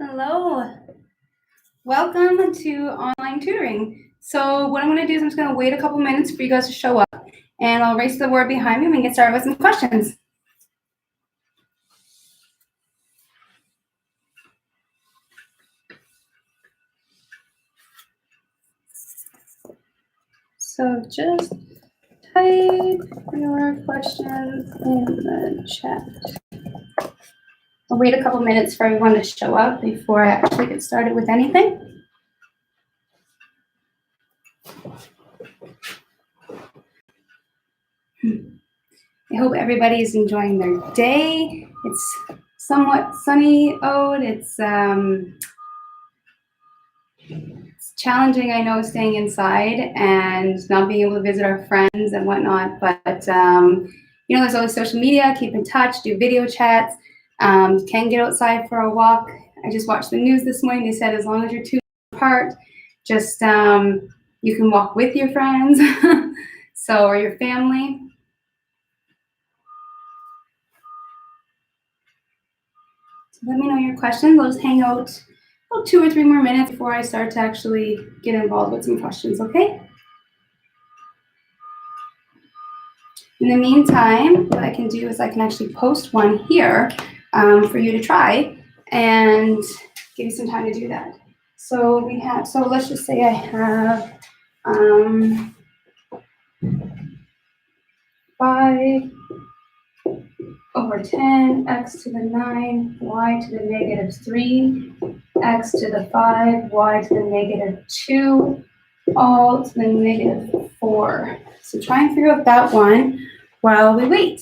Hello, welcome to online tutoring. So what I'm going to do is I'm just going to wait a couple minutes for you guys to show up, and I'll erase the word behind me and we can get started with some questions. So just type your questions in the chat. I'll wait a couple minutes for everyone to show up before I actually get started with anything. I hope everybody is enjoying their day. It's somewhat sunny out. It's challenging, I know, staying inside and not being able to visit our friends and whatnot, but you know, there's always social media, keep in touch, do video chats, can get outside for a walk. I just watched the news this morning. They said as long as you're 2 feet apart, just you can walk with your friends, so, or your family. So let me know your questions. I'll just hang out 2 or 3 more minutes before I start to actually get involved with some questions, okay? In the meantime, what I can do is I can actually post one here for you to try and give you some time to do that. So we have, so let's just say I have 5 over 10, x to the 9, y to the negative 3, x to the 5, y to the negative 2, all to the negative 4. So try and figure out that one while we wait.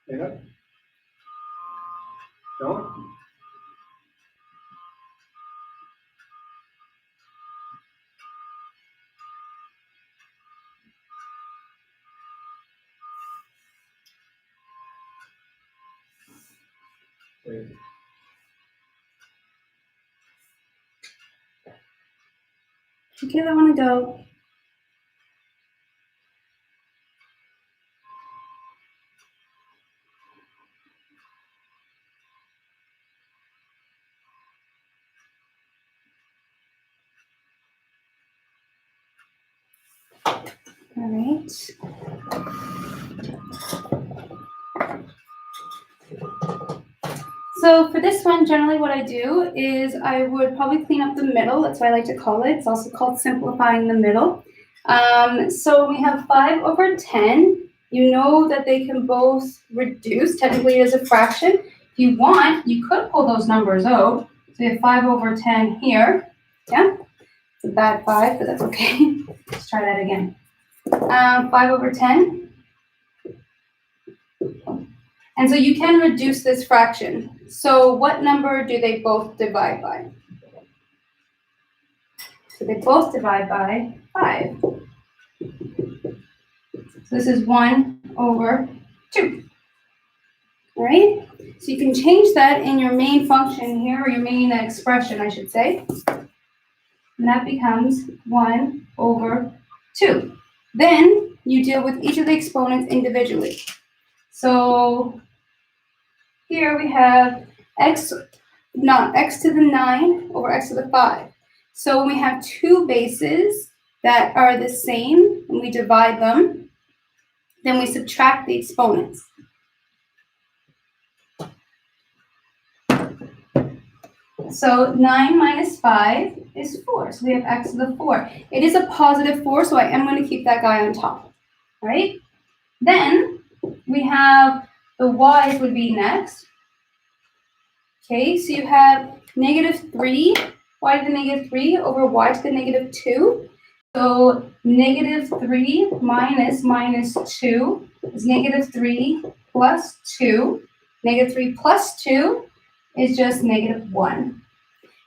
Yeah. Don't. Okay, I want to go. All right. So for this one, generally what I do is I would probably clean up the middle. That's what I like to call it. It's also called simplifying the middle. So we have 5 over 10. You know that they can both reduce. Technically, it is a fraction. If you want, you could pull those numbers out. So you have 5 over 10 here. Yeah, it's a bad 5, but that's okay. Let's try that again. 5 over 10. And so you can reduce this fraction. So what number do they both divide by? So they both divide by 5. So this is 1 over 2. All right? So you can change that in your main function here, or your main expression, I should say. And that becomes 1 over 2. Then you deal with each of the exponents individually. So here we have x to the 9 over x to the 5. So when we have 2 bases that are the same and we divide them, then we subtract the exponents. So 9 minus 5 is 4. So we have x to the 4. It is a positive 4, so I am going to keep that guy on top. Right? Then we have the y's would be next. Okay, so you have negative 3, y to the negative 3 over y to the negative 2. So negative 3 minus 2 is negative 3 plus 2. Negative 3 plus 2 is just negative 1.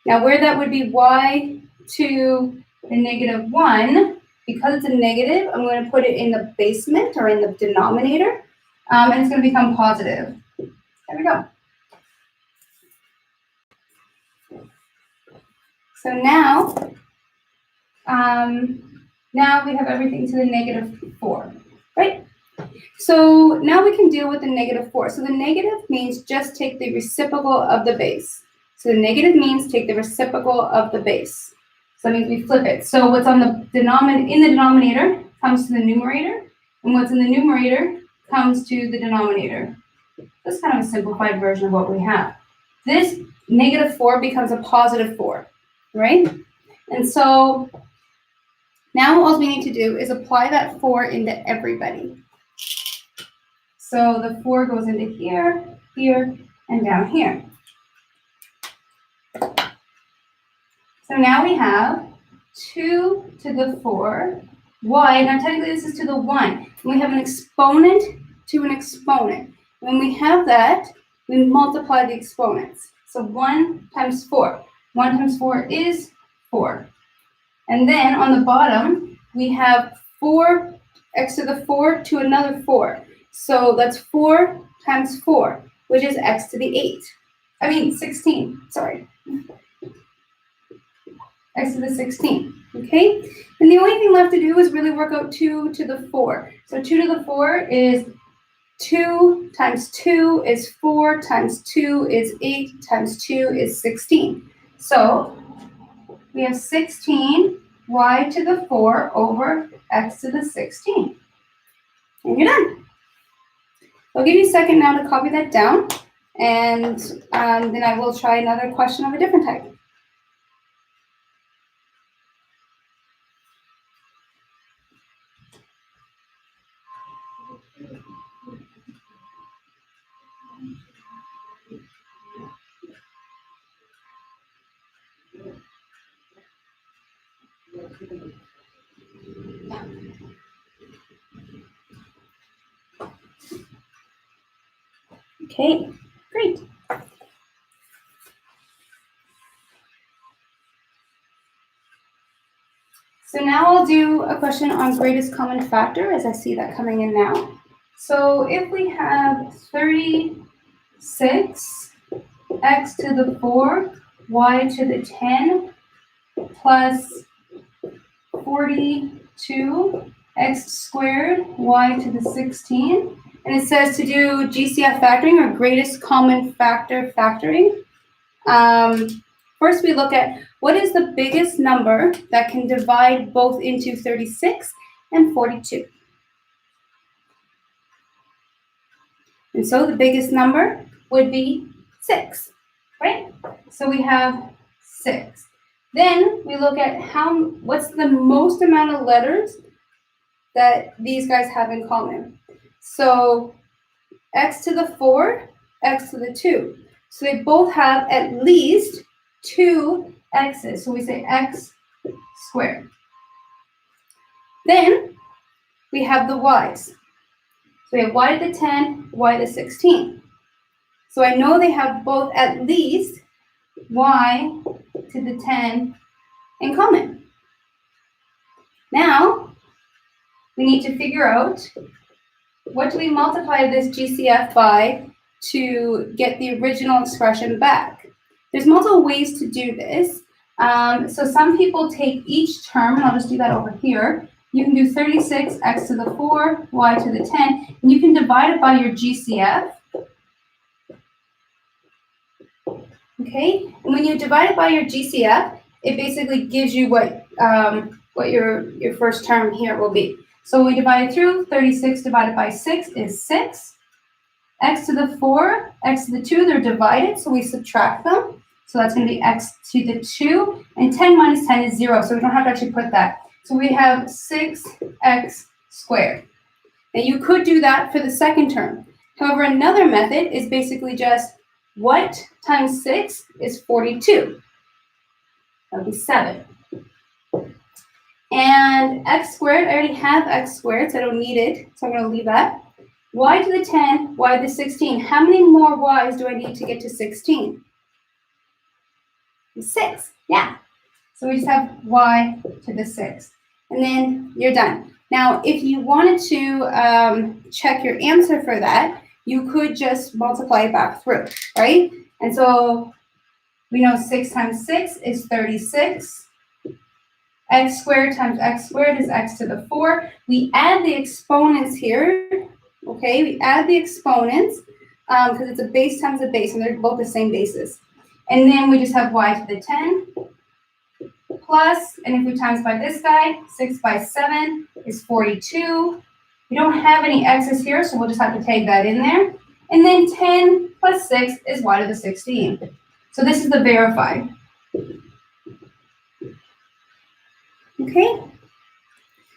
Now where that would be y to the negative 1, because it's a negative, I'm going to put it in the basement or in the denominator, and it's going to become positive. There we go. So now we have everything to the negative 4, right? So now we can deal with the negative 4. So the negative means just take the reciprocal of the base. So the negative means take the reciprocal of the base. So that means we flip it. So what's on the denominator comes to the numerator, and what's in the numerator comes to the denominator. That's kind of a simplified version of what we have. This negative 4 becomes a positive 4, right? And so now all we need to do is apply that 4 into everybody. So the 4 goes into here, here, and down here. So now we have 2 to the 4 y. Now technically this is to the 1. And we have an exponent to an exponent. When we have that, we multiply the exponents. So 1 times 4. 1 times 4 is 4. And then on the bottom, we have 4 x to the 4 to another 4. So that's 4 times 4, which is x to the 16, sorry. X to the 16, okay? And the only thing left to do is really work out 2 to the 4. So 2 to the 4 is 2 times 2 is 4 times 2 is 8 times 2 is 16. So we have 16 y to the 4 over x to the 16. And you're done. I'll give you a second now to copy that down, and then I will try another question of a different type. Okay, great. So now I'll do a question on greatest common factor, as I see that coming in now. So if we have 36 x to the 4 y to the 10 plus 42 x squared y to the 16, and it says to do GCF factoring, or greatest common factor factoring. First we look at what is the biggest number that can divide both into 36 and 42. And so the biggest number would be 6, right? So we have 6. Then we look at what's the most amount of letters that these guys have in common. So x to the 4, x to the 2. So they both have at least 2 x's. So we say x squared. Then we have the y's. So we have y to the 10, y to the 16. So I know they have both at least y to the 10 in common. Now, we need to figure out what do we multiply this GCF by to get the original expression back. There's multiple ways to do this. So some people take each term, and I'll just do that over here. You can do 36 x to the 4, y to the 10, and you can divide it by your GCF. Okay, and when you divide it by your GCF, it basically gives you what your first term here will be. So when we divide it through, 36 divided by 6 is 6. X to the 4, x to the 2, they're divided, so we subtract them. So that's going to be x to the 2, and 10 minus 10 is 0, so we don't have to actually put that. So we have 6x squared. Now you could do that for the second term. However, another method is basically just what times 6 is 42. That would be 7. And And x squared, I already have x squared, so I don't need it. So I'm going to leave that. Y to the 10, y to the 16. How many more y's do I need to get to 16? 6. Yeah. So we just have y to the 6. And then you're done. Now, if you wanted to check your answer for that, you could just multiply it back through, right? And so we know 6 times 6 is 36. X squared times x squared is x to the 4. We add the exponents here, okay? We add the exponents because it's a base times a base, and they're both the same bases. And then we just have y to the 10 plus, and if we times by this guy, 6 by 7 is 42. We don't have any x's here, so we'll just have to take that in there. And then 10 plus 6 is y to the 16. So this is the verified. Okay?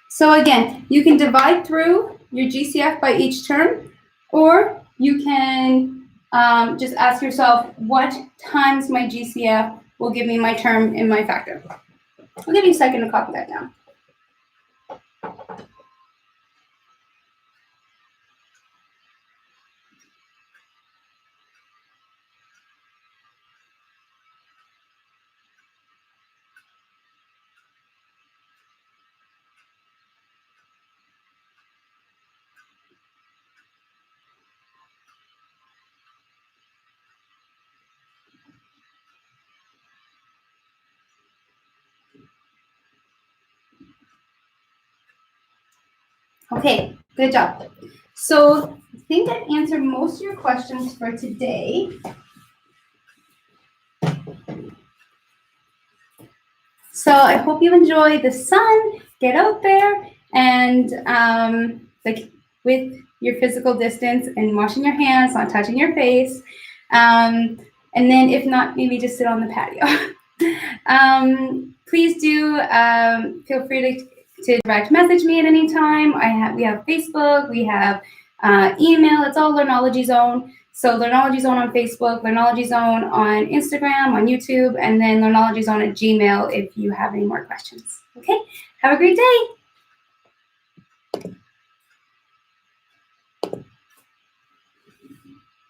So again, you can divide through your GCF by each term, or you can just ask yourself, what times my GCF will give me my term in my factor? I'll give you a second to copy that down. Okay, good job. So I think I've answered most of your questions for today. So I hope you enjoy the sun. Get out there and like with your physical distance and washing your hands, not touching your face. And then if not, maybe just sit on the patio. Please do feel free to direct message me at any time. We have Facebook, we have email. It's all Learnology Zone. So Learnology Zone on Facebook, Learnology Zone on Instagram, on YouTube, and then Learnology Zone at Gmail if you have any more questions. Okay, have a great day.